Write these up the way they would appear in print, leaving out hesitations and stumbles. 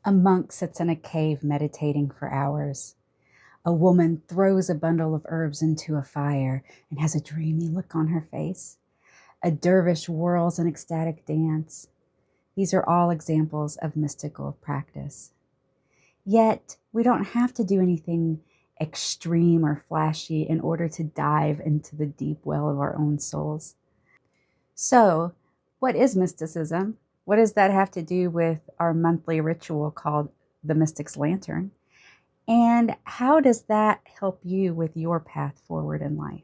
A monk sits in a cave meditating for hours. A woman throws a bundle of herbs into a fire and has a dreamy look on her face. A dervish whirls an ecstatic dance. These are all examples of mystical practice. Yet, we don't have to do anything extreme or flashy in order to dive into the deep well of our own souls. So, what is mysticism? What does that have to do with our monthly ritual called the Mystic's Lantern? And how does that help you with your path forward in life?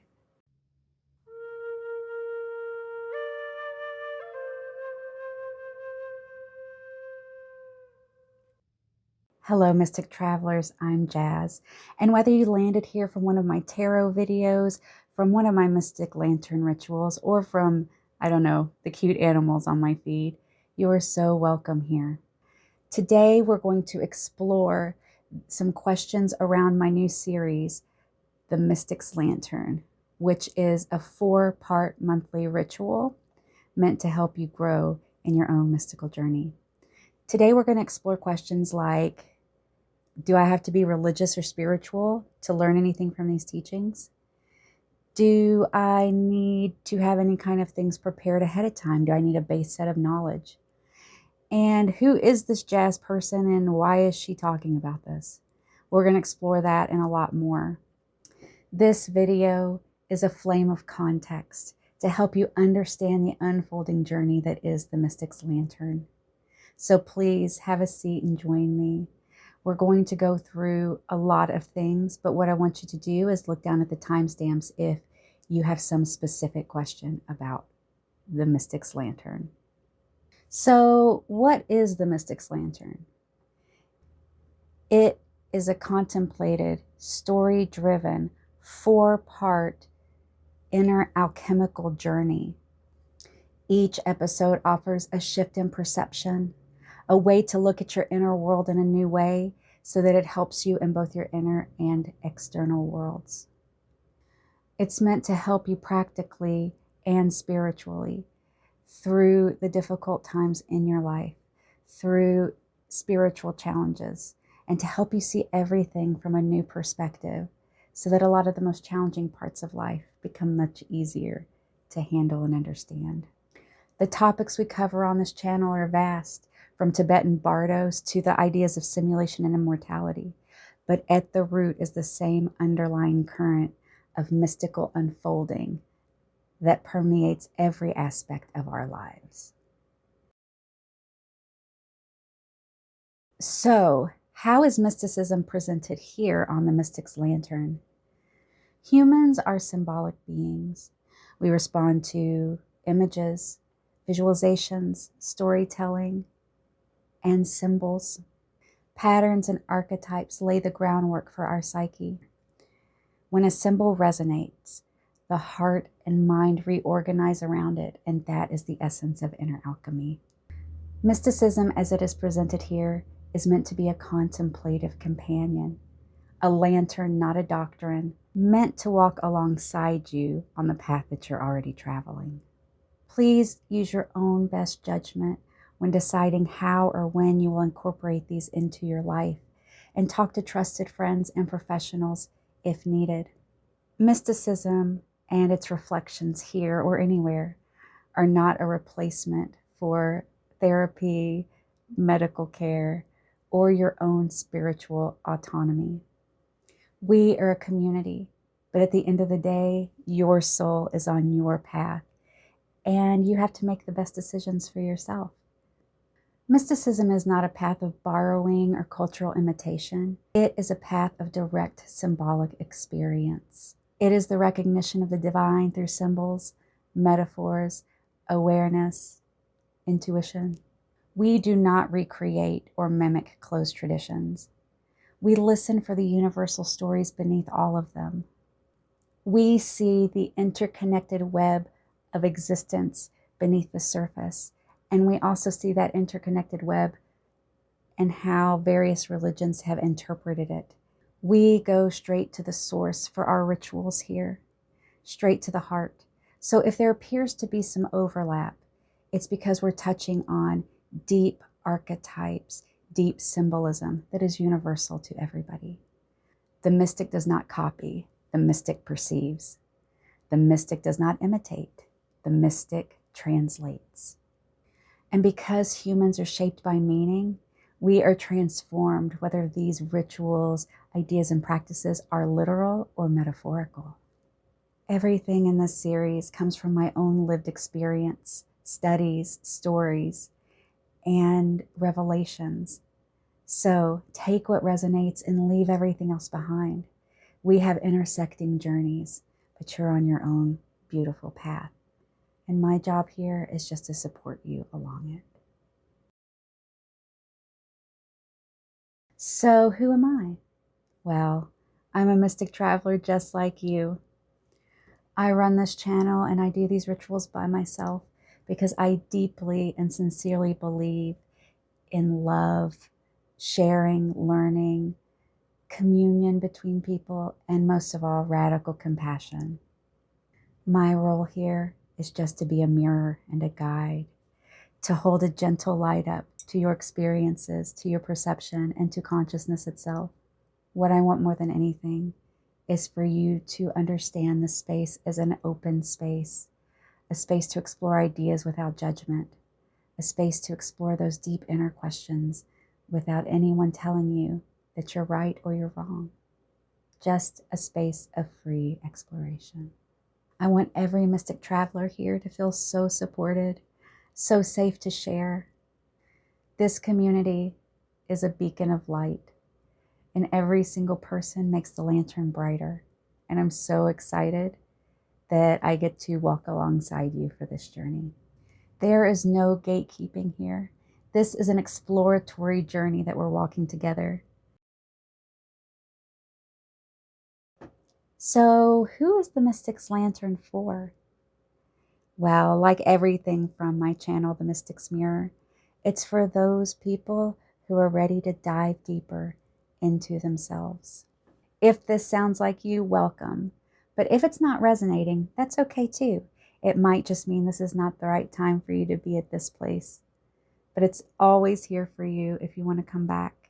Hello, Mystic Travelers. I'm Jazz. And whether you landed here from one of my tarot videos, from one of my Mystic Lantern rituals, or from, I don't know, the cute animals on my feed, you are so welcome here. Today, we're going to explore some questions around my new series, The Mystic's Lantern, which is a 4-part monthly ritual meant to help you grow in your own mystical journey. Today, we're going to explore questions like, do I have to be religious or spiritual to learn anything from these teachings? Do I need to have any kind of things prepared ahead of time? Do I need a base set of knowledge? And who is this Jazz person and why is she talking about this? We're going to explore that and a lot more. This video is a flame of context to help you understand the unfolding journey that is the Mystic's Lantern. So please have a seat and join me. We're going to go through a lot of things, but what I want you to do is look down at the timestamps if you have some specific question about the Mystic's Lantern. So, what is the Mystic's Lantern? It is a contemplated, story-driven, 4-part inner alchemical journey. Each episode offers a shift in perception, a way to look at your inner world in a new way so that it helps you in both your inner and external worlds. It's meant to help you practically and spiritually through the difficult times in your life, through spiritual challenges, and to help you see everything from a new perspective so that a lot of the most challenging parts of life become much easier to handle and understand. The topics we cover on this channel are vast, from Tibetan bardos to the ideas of simulation and immortality, but at the root is the same underlying current of mystical unfolding that permeates every aspect of our lives. So, how is mysticism presented here on the Mystic's Lantern? Humans are symbolic beings. We respond to images, visualizations, storytelling, and symbols. Patterns and archetypes lay the groundwork for our psyche. When a symbol resonates, the heart and mind reorganize around it, and that is the essence of inner alchemy. Mysticism, as it is presented here, is meant to be a contemplative companion, a lantern, not a doctrine, meant to walk alongside you on the path that you're already traveling. Please use your own best judgment when deciding how or when you will incorporate these into your life, and talk to trusted friends and professionals if needed. Mysticism and its reflections here or anywhere are not a replacement for therapy, medical care, or your own spiritual autonomy. We are a community, but at the end of the day, your soul is on your path, and you have to make the best decisions for yourself. Mysticism is not a path of borrowing or cultural imitation. It is a path of direct symbolic experience. It is the recognition of the divine through symbols, metaphors, awareness, intuition. We do not recreate or mimic closed traditions. We listen for the universal stories beneath all of them. We see the interconnected web of existence beneath the surface, and we also see that interconnected web and how various religions have interpreted it. We go straight to the source for our rituals here, straight to the heart. So if there appears to be some overlap, it's because we're touching on deep archetypes, deep symbolism that is universal to everybody. The mystic does not copy, the mystic perceives. The mystic does not imitate, the mystic translates. And because humans are shaped by meaning, we are transformed, whether these rituals, ideas, and practices are literal or metaphorical. Everything in this series comes from my own lived experience, studies, stories, and revelations. So take what resonates and leave everything else behind. We have intersecting journeys, but you're on your own beautiful path. And my job here is just to support you along it. So who am I? Well, I'm a mystic traveler just like you. I run this channel and I do these rituals by myself because I deeply and sincerely believe in love, sharing, learning, communion between people, and most of all, radical compassion. My role here is just to be a mirror and a guide, to hold a gentle light up to your experiences, to your perception, and to consciousness itself. What I want more than anything is for you to understand the space as an open space, a space to explore ideas without judgment, a space to explore those deep inner questions without anyone telling you that you're right or you're wrong. Just a space of free exploration. I want every mystic traveler here to feel so supported, so safe to share. This community is a beacon of light, and every single person makes the lantern brighter. And I'm so excited that I get to walk alongside you for this journey. There is no gatekeeping here. This is an exploratory journey that we're walking together. So, who is the Mystic's Lantern for? Well, like everything from my channel, The Mystic's Mirror, it's for those people who are ready to dive deeper into themselves. If this sounds like you, welcome. But if it's not resonating, that's okay too. It might just mean this is not the right time for you to be at this place. But it's always here for you if you want to come back.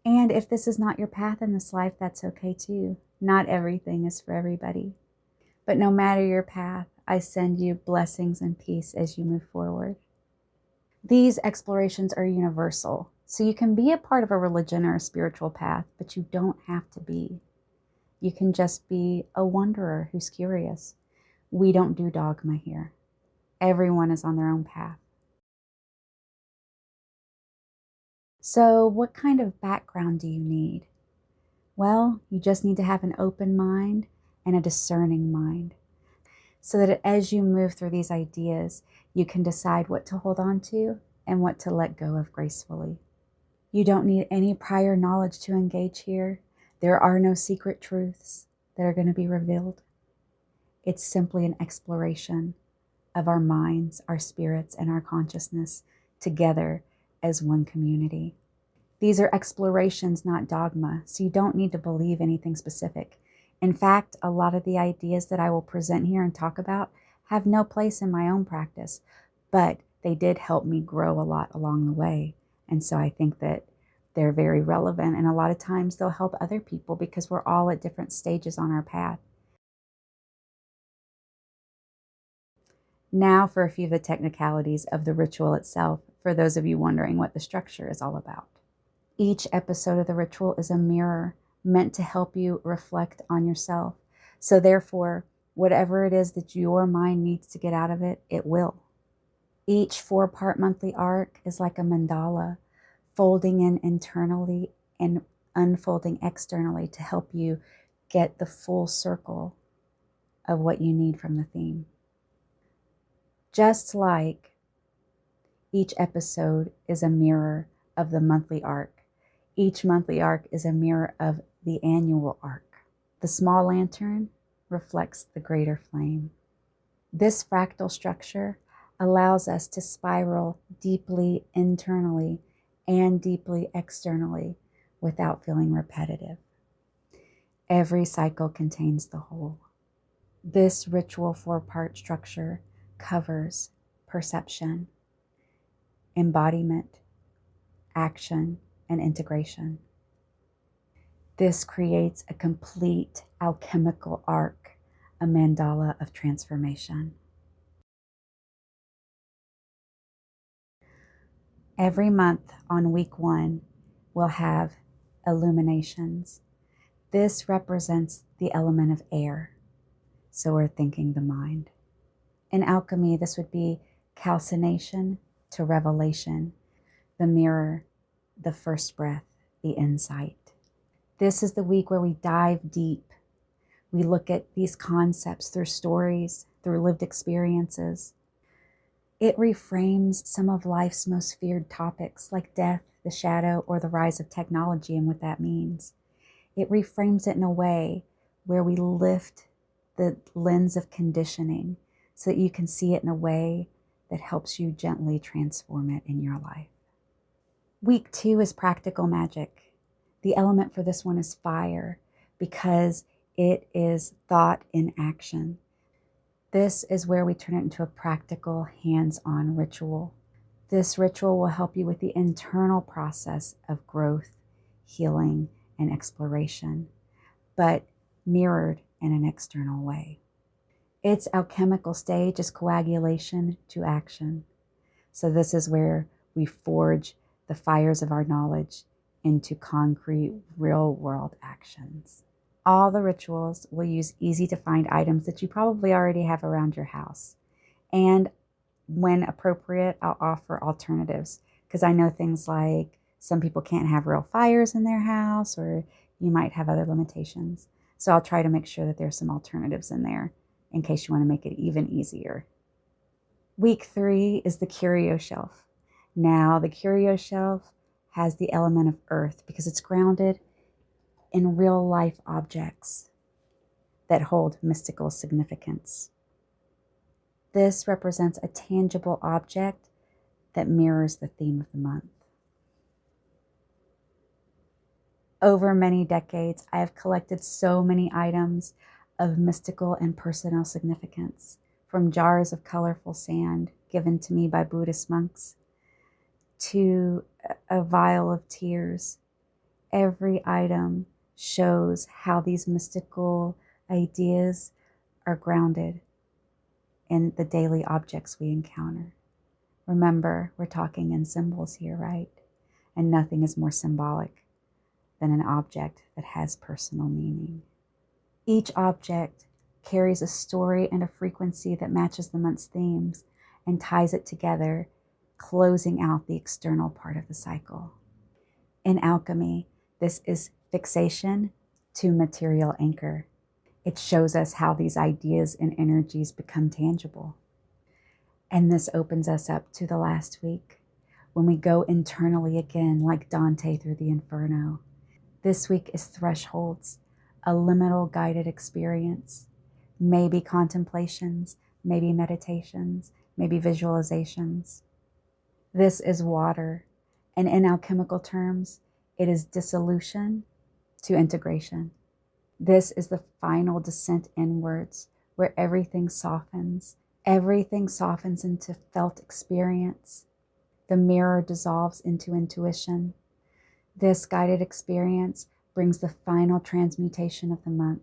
And if this is not your path in this life, that's okay too. Not everything is for everybody. But no matter your path, I send you blessings and peace as you move forward. These explorations are universal, so you can be a part of a religion or a spiritual path, but you don't have to be. You can just be a wanderer who's curious. We don't do dogma here. Everyone is on their own path. So what kind of background do you need? Well, you just need to have an open mind and a discerning mind, so that as you move through these ideas, you can decide what to hold on to and what to let go of gracefully. You don't need any prior knowledge to engage here. There are no secret truths that are going to be revealed. It's simply an exploration of our minds, our spirits, and our consciousness together as one community. These are explorations, not dogma, so you don't need to believe anything specific. In fact, a lot of the ideas that I will present here and talk about have no place in my own practice, but they did help me grow a lot along the way. And so I think that they're very relevant, and a lot of times they'll help other people because we're all at different stages on our path. Now for a few of the technicalities of the ritual itself, for those of you wondering what the structure is all about. Each episode of the ritual is a mirror meant to help you reflect on yourself. So therefore, whatever it is that your mind needs to get out of it, it will. Each 4-part monthly arc is like a mandala, folding in internally and unfolding externally to help you get the full circle of what you need from the theme. Just like each episode is a mirror of the monthly arc, each monthly arc is a mirror of the annual arc. The small lantern reflects the greater flame. This fractal structure allows us to spiral deeply internally and deeply externally without feeling repetitive. Every cycle contains the whole. This ritual 4-part structure covers perception, embodiment, action, and integration. This creates a complete alchemical arc, a mandala of transformation. Every month on week 1, we'll have illuminations. This represents the element of air, so we're thinking the mind. In alchemy, this would be calcination to revelation, the mirror, the first breath, the insight. This is the week where we dive deep. We look at these concepts through stories, through lived experiences. It reframes some of life's most feared topics like death, the shadow, or the rise of technology and what that means. It reframes it in a way where we lift the lens of conditioning so that you can see it in a way that helps you gently transform it in your life. Week 2 is practical magic. The element for this one is fire because it is thought in action. This is where we turn it into a practical, hands-on ritual. This ritual will help you with the internal process of growth, healing, and exploration, but mirrored in an external way. Its alchemical stage is coagulation to action. So this is where we forge the fires of our knowledge into concrete, real-world actions. All the rituals will use easy-to-find items that you probably already have around your house. And when appropriate, I'll offer alternatives because I know things like some people can't have real fires in their house or you might have other limitations. So I'll try to make sure that there's some alternatives in there in case you want to make it even easier. Week 3 is the curio shelf. Now, the curio shelf has the element of earth because it's grounded in real life objects that hold mystical significance. This represents a tangible object that mirrors the theme of the month. Over many decades, I have collected so many items of mystical and personal significance, from jars of colorful sand given to me by Buddhist monks to a vial of tears. Every item shows how these mystical ideas are grounded in the daily objects we encounter. Remember, we're talking in symbols here, right? And nothing is more symbolic than an object that has personal meaning. Each object carries a story and a frequency that matches the month's themes and ties it together, closing out the external part of the cycle. In alchemy, this is fixation to material anchor. It shows us how these ideas and energies become tangible. And this opens us up to the last week when we go internally again, like Dante through the Inferno. This week is thresholds, a liminal guided experience, maybe contemplations, maybe meditations, maybe visualizations. This is water, and in alchemical terms, it is dissolution to integration. This is the final descent inwards, where everything softens. Everything softens into felt experience. The mirror dissolves into intuition. This guided experience brings the final transmutation of the month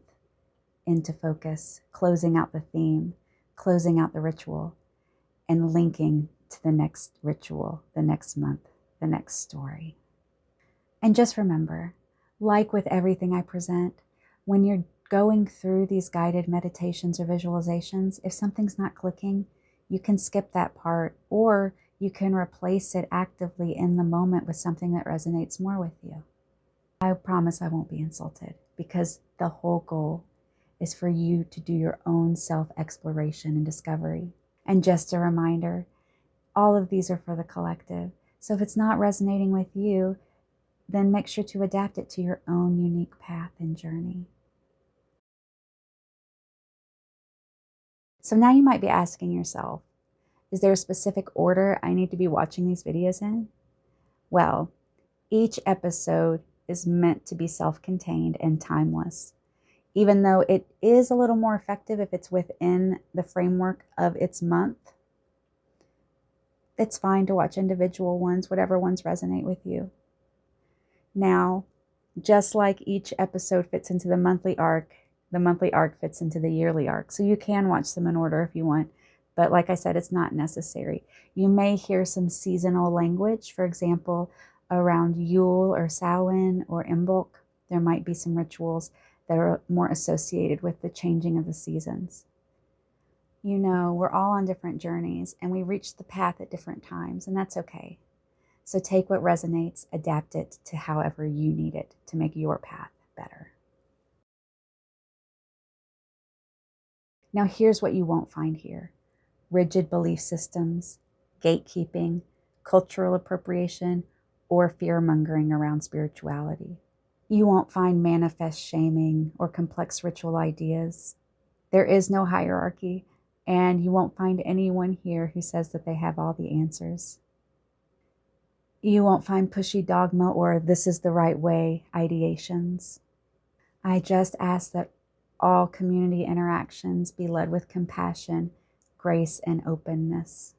into focus, closing out the theme, closing out the ritual, and linking to the next ritual, the next month, the next story. And just remember, like with everything I present, when you're going through these guided meditations or visualizations, if something's not clicking, you can skip that part, or you can replace it actively in the moment with something that resonates more with you. I promise I won't be insulted because the whole goal is for you to do your own self-exploration and discovery. And just a reminder, all of these are for the collective. So if it's not resonating with you, then make sure to adapt it to your own unique path and journey. So now you might be asking yourself, is there a specific order I need to be watching these videos in? Well, each episode is meant to be self-contained and timeless. Even though it is a little more effective if it's within the framework of its month, it's fine to watch individual ones, whatever ones resonate with you. Now, just like each episode fits into the monthly arc fits into the yearly arc. So you can watch them in order if you want. But like I said, it's not necessary. You may hear some seasonal language. For example, around Yule or Samhain or Imbolc, there might be some rituals that are more associated with the changing of the seasons. You know, we're all on different journeys and we reach the path at different times, and that's okay. So take what resonates, adapt it to however you need it to make your path better. Now, here's what you won't find here: rigid belief systems, gatekeeping, cultural appropriation, or fear-mongering around spirituality. You won't find manifest shaming or complex ritual ideas. There is no hierarchy, and you won't find anyone here who says that they have all the answers. You won't find pushy dogma or this is the right way ideations. I just ask that all community interactions be led with compassion, grace, and openness.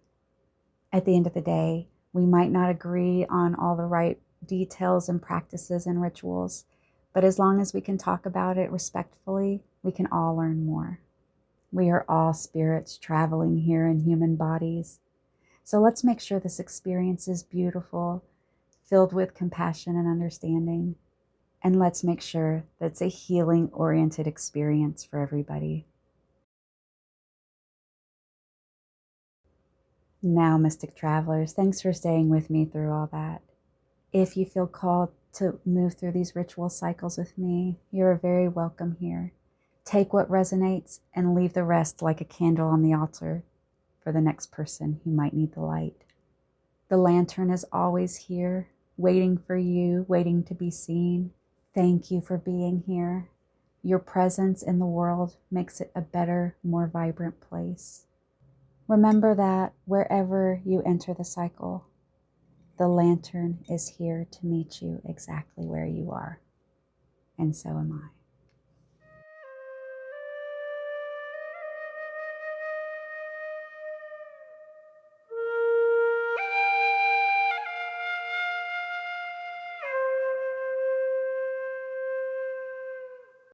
At the end of the day, we might not agree on all the right details and practices and rituals, but as long as we can talk about it respectfully, we can all learn more. We are all spirits traveling here in human bodies. So let's make sure this experience is beautiful, filled with compassion and understanding. And let's make sure that it's a healing-oriented experience for everybody. Now, Mystic Travelers, thanks for staying with me through all that. If you feel called to move through these ritual cycles with me, you're very welcome here. Take what resonates and leave the rest like a candle on the altar for the next person who might need the light. The lantern is always here, waiting for you, waiting to be seen. Thank you for being here. Your presence in the world makes it a better, more vibrant place. Remember that wherever you enter the cycle, the lantern is here to meet you exactly where you are. And so am I.